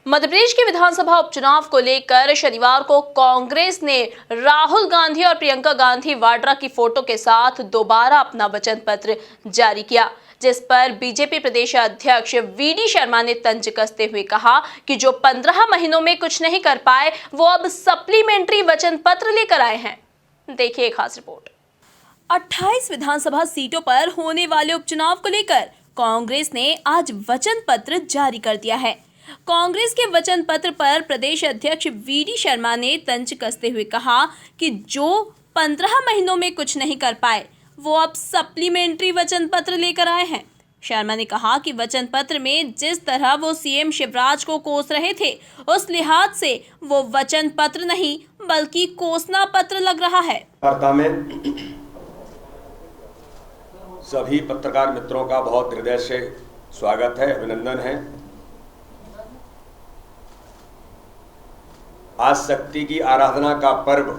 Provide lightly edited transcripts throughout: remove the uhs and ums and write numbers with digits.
मध्य प्रदेश के विधानसभा उपचुनाव को लेकर शनिवार को कांग्रेस ने राहुल गांधी और प्रियंका गांधी वाड्रा की फोटो के साथ दोबारा अपना वचन पत्र जारी किया, जिस पर बीजेपी प्रदेश अध्यक्ष वीडी शर्मा ने तंज कसते हुए कहा कि जो 15 महीनों में कुछ नहीं कर पाए वो अब सप्लीमेंट्री वचन पत्र लेकर आए हैं। देखिए खास रिपोर्ट। 28 विधानसभा सीटों पर होने वाले उपचुनाव को लेकर कांग्रेस ने आज वचन पत्र जारी कर दिया है। कांग्रेस के वचन पत्र पर प्रदेश अध्यक्ष वीडी शर्मा ने तंज कसते हुए कहा कि जो 15 महीनों में कुछ नहीं कर पाए वो अब सप्लीमेंट्री वचन पत्र लेकर आए हैं। शर्मा ने कहा कि वचन पत्र में जिस तरह वो सीएम शिवराज को कोस रहे थे, उस लिहाज से वो वचन पत्र नहीं बल्कि कोसना पत्र लग रहा है। वार्ता में सभी पत्रकार मित्रों का बहुत हृदय से स्वागत है, अभिनंदन है। आज शक्ति की आराधना का पर्व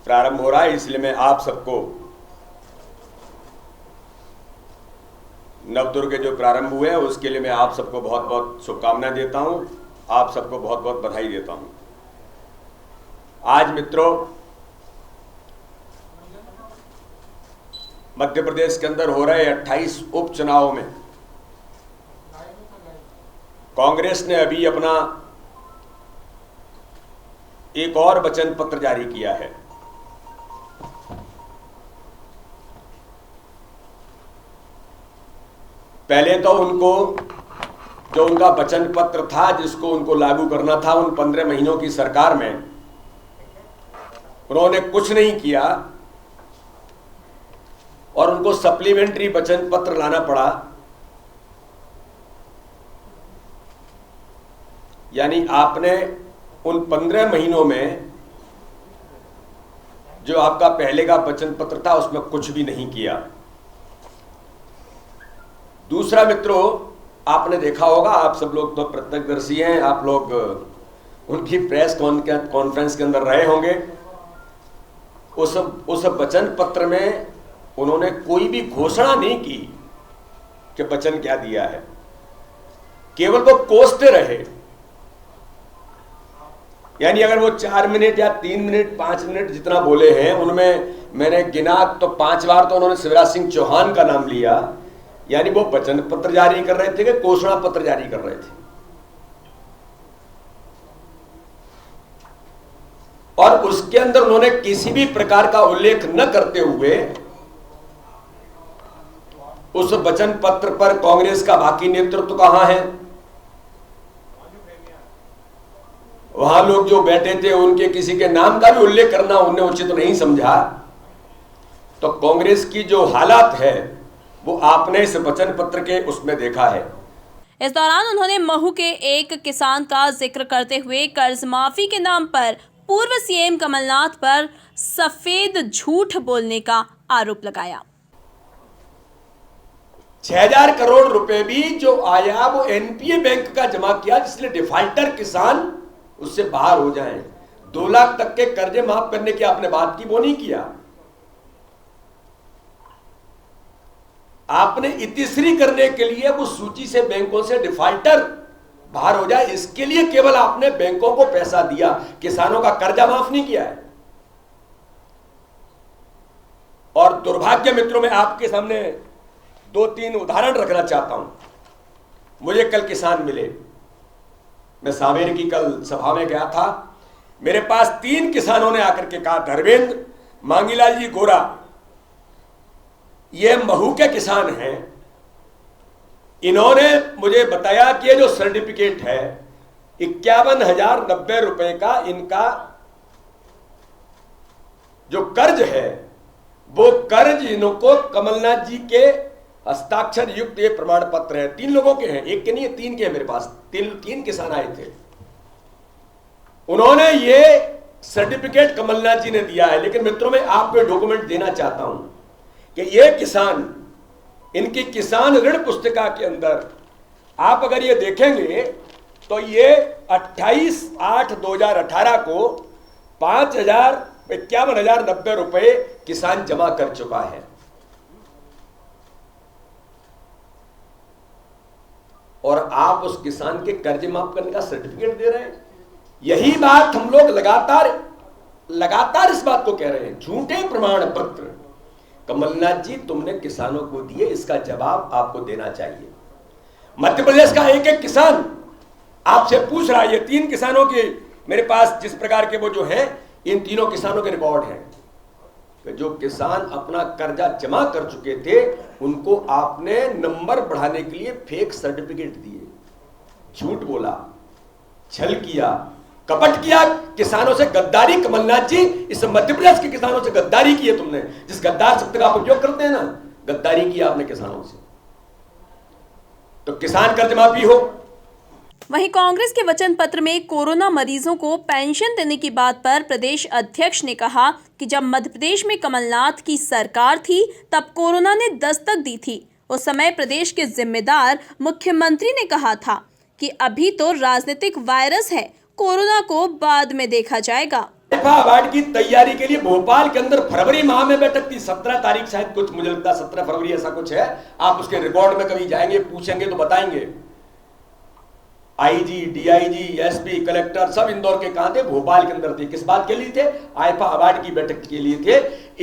प्रारंभ हो रहा है, इसलिए मैं आप सबको नवदुर्ग जो प्रारंभ हुए हैं उसके लिए मैं आप सबको बहुत बहुत शुभकामनाएं देता हूं, आप सबको बहुत बहुत बधाई देता हूं। आज मित्रों, मध्य प्रदेश के अंदर हो रहे 28 उपचुनावों में कांग्रेस ने अभी अपना एक और वचन पत्र जारी किया है। पहले तो उनको जो उनका वचन पत्र था जिसको उनको लागू करना था, उन 15 महीनों की सरकार में उन्होंने कुछ नहीं किया और उनको सप्लीमेंट्री वचन पत्र लाना पड़ा। यानी आपने उन 15 महीनों में जो आपका पहले का वचन पत्र था उसमें कुछ भी नहीं किया। दूसरा मित्रों, आपने देखा होगा, आप सब लोग तो प्रत्यक्षदर्शी हैं, आप लोग उनकी प्रेस कॉन्फ्रेंस के अंदर रहे होंगे। उस वचन पत्र में उन्होंने कोई भी घोषणा नहीं की कि वचन क्या दिया है, केवल वो कोसते रहे। यानी अगर वो 4 मिनट या 3 मिनट 5 मिनट जितना बोले हैं, उनमें मैंने गिना तो 5 बार तो उन्होंने शिवराज सिंह चौहान का नाम लिया। यानी वो वचन पत्र जारी कर रहे थे कि घोषणा पत्र जारी कर रहे थे। और उसके अंदर उन्होंने किसी भी प्रकार का उल्लेख न करते हुए उस वचन पत्र पर कांग्रेस का बाकी नेतृत्व कहां है, वहां लोग जो बैठे थे उनके किसी के नाम का भी उल्लेख करना उन्हें उचित नहीं समझा। तो कांग्रेस की जो हालात है वो आपने इस वचन पत्र के उसमें देखा है। इस दौरान उन्होंने महू के एक किसान का जिक्र करते हुए कर्ज माफी के नाम पर पूर्व सीएम कमलनाथ पर सफेद झूठ बोलने का आरोप लगाया। 6000 करोड़ रुपए भी जो आया वो एनपीए बैंक का जमा किया, जिसलिए डिफाल्टर किसान उससे बाहर हो जाएं। 2 लाख तक के कर्जे माफ करने की आपने बात की, वो नहीं किया। आपने इतिश्री करने के लिए वो सूची से बैंकों से डिफाल्टर बाहर हो जाए, इसके लिए केवल आपने बैंकों को पैसा दिया, किसानों का कर्जा माफ नहीं किया है। और दुर्भाग्य मित्रों, मैं आपके सामने 2-3 उदाहरण रखना चाहता हूं। मुझे कल किसान मिले, मैं सावेर की कल सभा में गया था। मेरे पास 3 किसानों ने आकर के कहा, धर्मेंद्र, मांगीलाल जी गोरा, ये महू के किसान हैं, इन्होंने मुझे बताया कि ये जो सर्टिफिकेट है 51,090 रुपए का इनका जो कर्ज है, वो कर्ज इनको कमलनाथ जी के हस्ताक्षर युक्त ये प्रमाण पत्र है। 3 लोगों के हैं, एक के नहीं है, 3 के हैं मेरे पास। 3 किसान आए थे, उन्होंने ये सर्टिफिकेट कमलनाथ जी ने दिया है। लेकिन मित्रों, मैं आपको डॉक्यूमेंट देना चाहता हूं कि ये किसान, इनकी किसान ऋण पुस्तिका के अंदर आप अगर ये देखेंगे तो ये 28/8/2018 को 51,090 रुपए किसान जमा कर चुका है। और आप उस किसान के कर्ज माफ करने का सर्टिफिकेट दे रहे हैं। यही बात हम लोग लगातार इस बात को कह रहे हैं, झूठे प्रमाण पत्र कमलनाथ जी तुमने किसानों को दिए, इसका जवाब आपको देना चाहिए। मध्य प्रदेश का एक एक किसान आपसे पूछ रहा है, ये 3 किसानों के मेरे पास जिस प्रकार के वो जो है, इन तीनों किसानों के रिकॉर्ड हैं कि जो किसान अपना कर्जा जमा कर चुके थे उनको आपने नंबर बढ़ाने के लिए फेक सर्टिफिकेट दिए, झूठ बोला, छल किया, कपट किया, किसानों से गद्दारी। कमलनाथ जी इस मध्य प्रदेश के किसानों से गद्दारी की है तुमने, जिस गद्दार शब्द का आप उपयोग करते हैं ना, गद्दारी किया आपने किसानों से। तो किसान कर्ज माफी हो। वहीं कांग्रेस के वचन पत्र में कोरोना मरीजों को पेंशन देने की बात पर प्रदेश अध्यक्ष ने कहा कि जब मध्य प्रदेश में कमलनाथ की सरकार थी तब कोरोना ने दस्तक दी थी। उस समय प्रदेश के जिम्मेदार मुख्यमंत्री ने कहा था कि अभी तो राजनीतिक वायरस है, कोरोना को बाद में देखा जाएगा। अवार्ड की तैयारी के लिए भोपाल के अंदर फरवरी माह में बैठक थी, 17 तारीख शायद, कुछ मुझे लगता है 17 फरवरी ऐसा कुछ है। आप उसके रिकॉर्ड में कभी जाएंगे, पूछेंगे तो बताएंगे। आईजी, डीआईजी, एसपी, कलेक्टर सब इंदौर के कहां थे? भोपाल के अंदर थे। किस बात के लिए थे? आईफा अवार्ड की बैठक के लिए थे।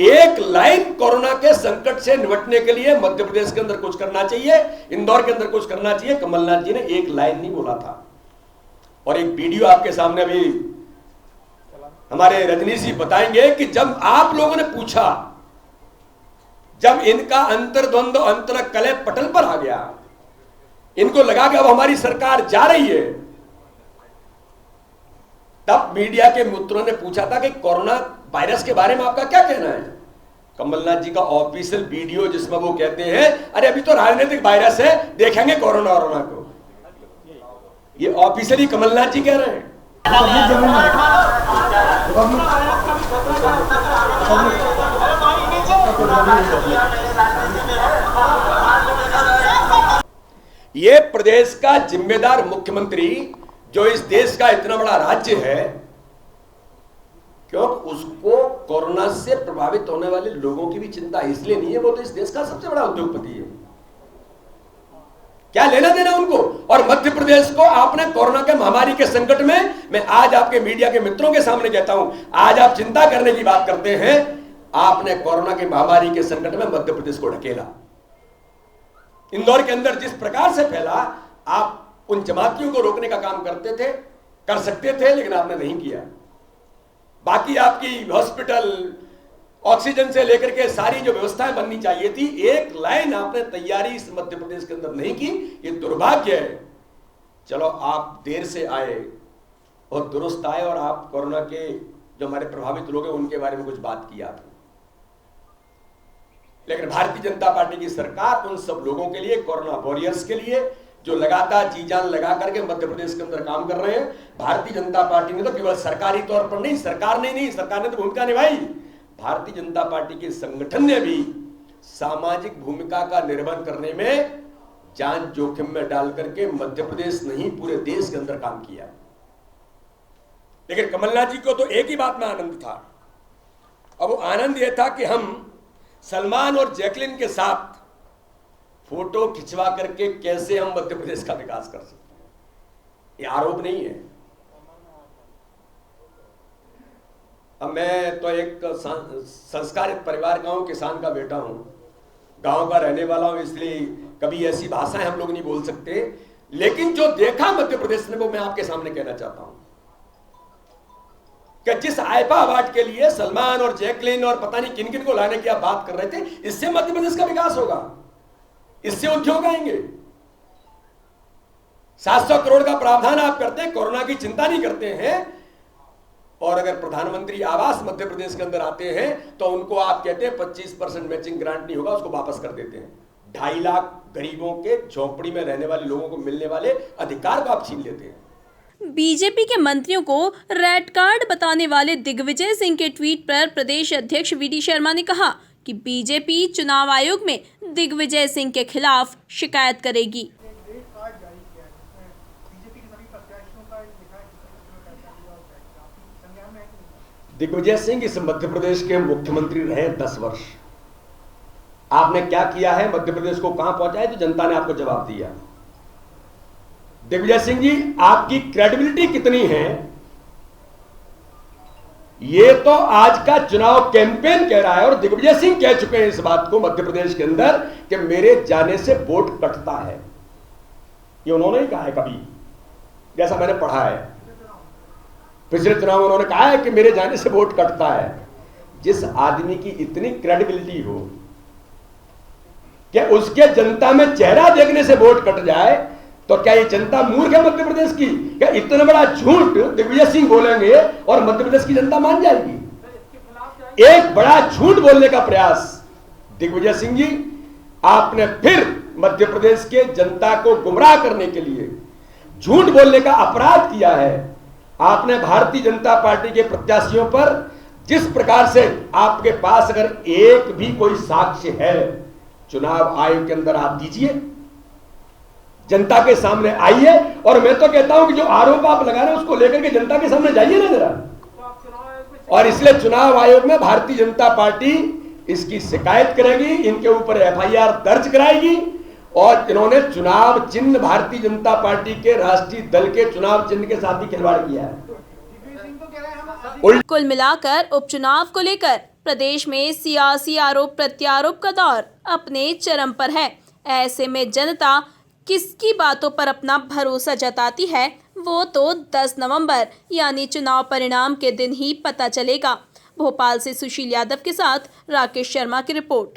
एक लाइन कोरोना के संकट से निपटने के लिए मध्य प्रदेश के अंदर कुछ करना चाहिए, इंदौर के अंदर कुछ करना चाहिए। कमलनाथ जी ने एक लाइन नहीं बोला था। और एक वीडियो आपके सामने भी हमारे रजनीश जी बताएंगे कि जब आप लोगों ने पूछा, जब इनका अंतर्द्वंद अंतरकलह पटल पर आ गया, इनको लगा कि अब हमारी सरकार जा रही है, तब मीडिया के मित्रों ने पूछा था कि कोरोना वायरस के बारे में आपका क्या कहना है। कमलनाथ जी का ऑफिशियल वीडियो जिसमें वो कहते हैं अरे अभी तो राजनीतिक वायरस है, देखेंगे कोरोना वोरोना को। ये ऑफिशियली कमलनाथ जी कह रहे हैं। ये प्रदेश का जिम्मेदार मुख्यमंत्री जो इस देश का इतना बड़ा राज्य है, क्योंकि उसको कोरोना से प्रभावित होने वाले लोगों की भी चिंता इसलिए नहीं है, वो तो इस देश का सबसे बड़ा उद्योगपति है, क्या लेना देना उनको। और मध्य प्रदेश को आपने कोरोना के महामारी के संकट में, मैं आज आपके मीडिया के मित्रों के सामने कहता हूं, आज आप चिंता करने की बात करते हैं, आपने कोरोना की महामारी के संकट में मध्य प्रदेश को ढकेला। इंदौर के अंदर जिस प्रकार से फैला, आप उन जमातियों को रोकने का काम करते थे, कर सकते थे, लेकिन आपने नहीं किया। बाकी आपकी हॉस्पिटल, ऑक्सीजन से लेकर के सारी जो व्यवस्थाएं बननी चाहिए थी, एक लाइन आपने तैयारी इस मध्य प्रदेश के अंदर नहीं की। ये दुर्भाग्य है। चलो आप देर से आए और दुरुस्त आए, और आप कोरोना के जो हमारे प्रभावित लोग हैं उनके बारे में कुछ बात किया था। लेकिन भारतीय जनता पार्टी की सरकार उन सब लोगों के लिए, कोरोना वॉरियर्स के लिए, जो लगातार जी जान लगा करके मध्य प्रदेश के अंदर काम कर रहे हैं, भारतीय जनता पार्टी ने तो केवल सरकारी तौर पर नहीं, सरकार ने तो भूमिका निभाई, भारतीय जनता पार्टी के संगठन ने भी सामाजिक भूमिका का निर्वहन करने में जान जोखिम में डाल करके मध्य प्रदेश नहीं पूरे देश के अंदर काम किया। लेकिन कमलनाथ जी को तो एक ही बात में आनंद था, अब वो आनंद यह था कि हम सलमान और जैकलिन के साथ फोटो खिंचवा करके कैसे हम मध्य प्रदेश का विकास कर सकते हैं। ये आरोप नहीं है। अब मैं तो एक संस्कारित परिवार का हूं, किसान का बेटा हूं, गांव का रहने वाला हूं, इसलिए कभी ऐसी भाषाएं हम लोग नहीं बोल सकते। लेकिन जो देखा मध्य प्रदेश ने, वो मैं आपके सामने कहना चाहता हूं कि जिस आईफा अवार्ड के लिए सलमान और जैकलिन और पता नहीं किन किन को लाने की आप बात कर रहे थे, इससे मध्य प्रदेश का विकास होगा, इससे उद्योग आएंगे। 700 करोड़ का प्रावधान आप करते हैं, कोरोना की चिंता नहीं करते हैं। और अगर प्रधानमंत्री आवास मध्य प्रदेश के अंदर आते हैं तो उनको आप कहते हैं 25% मैचिंग ग्रांट नहीं होगा, उसको वापस कर देते हैं। 2.5 लाख गरीबों के, झोंपड़ी में रहने वाले लोगों को मिलने वाले अधिकार को आप छीन लेते हैं। बीजेपी के मंत्रियों को रेड कार्ड बताने वाले दिग्विजय सिंह के ट्वीट पर प्रदेश अध्यक्ष वीडी शर्मा ने कहा कि बीजेपी चुनाव आयोग में दिग्विजय सिंह के खिलाफ शिकायत करेगी। दिग्विजय सिंह इस मध्य प्रदेश के मुख्यमंत्री रहे 10 वर्ष। आपने क्या किया है, मध्य प्रदेश को कहां पहुंचाया, तो जनता ने आपको जवाब दिया। दिग्विजय सिंह जी, आपकी क्रेडिबिलिटी कितनी है ये तो आज का चुनाव कैंपेन कह रहा है, और दिग्विजय सिंह कह चुके हैं इस बात को मध्य प्रदेश के अंदर कि मेरे जाने से वोट कटता है। ये उन्होंने ही कहा है कभी, जैसा मैंने पढ़ा है। पिछले चुनाव में उन्होंने कहा है कि मेरे जाने से वोट कटता है। जिस आदमी की इतनी क्रेडिबिलिटी हो कि उसके जनता में चेहरा देखने से वोट कट जाए, तो क्या ये जनता मूर्ख है मध्य प्रदेश की? क्या इतना बड़ा झूठ दिग्विजय सिंह बोलेंगे और मध्य प्रदेश की जनता मान जाएगी? एक बड़ा झूठ बोलने का प्रयास दिग्विजय सिंह जी, आपने फिर मध्य प्रदेश के जनता को गुमराह करने के लिए झूठ बोलने का अपराध किया है। आपने भारतीय जनता पार्टी के प्रत्याशियों पर जिस प्रकार से आपके पास अगर एक भी कोई साक्ष्य है, चुनाव आयोग के अंदर आप दीजिए, जनता के सामने आइए, और मैं तो कहता हूं कि जो आरोप आप लगा रहे हैं उसको लेकर के जनता के सामने जाइए ना जरा। और इसलिए चुनाव आयोग में भारतीय जनता पार्टी इसकी शिकायत करेगी, इनके ऊपर एफआईआर दर्ज कराएगी, और इन्होंने चुनाव चिन्ह भारतीय जनता पार्टी के राष्ट्रीय दल के चुनाव चिन्ह के साथ भी खिलवाड़ किया है। कुल मिलाकर उपचुनाव को लेकर प्रदेश में सियासी आरोप प्रत्यारोप का दौर अपने चरम पर है। ऐसे में जनता किसकी बातों पर अपना भरोसा जताती है, वो तो 10 नवंबर यानी चुनाव परिणाम के दिन ही पता चलेगा। भोपाल से सुशील यादव के साथ राकेश शर्मा की रिपोर्ट।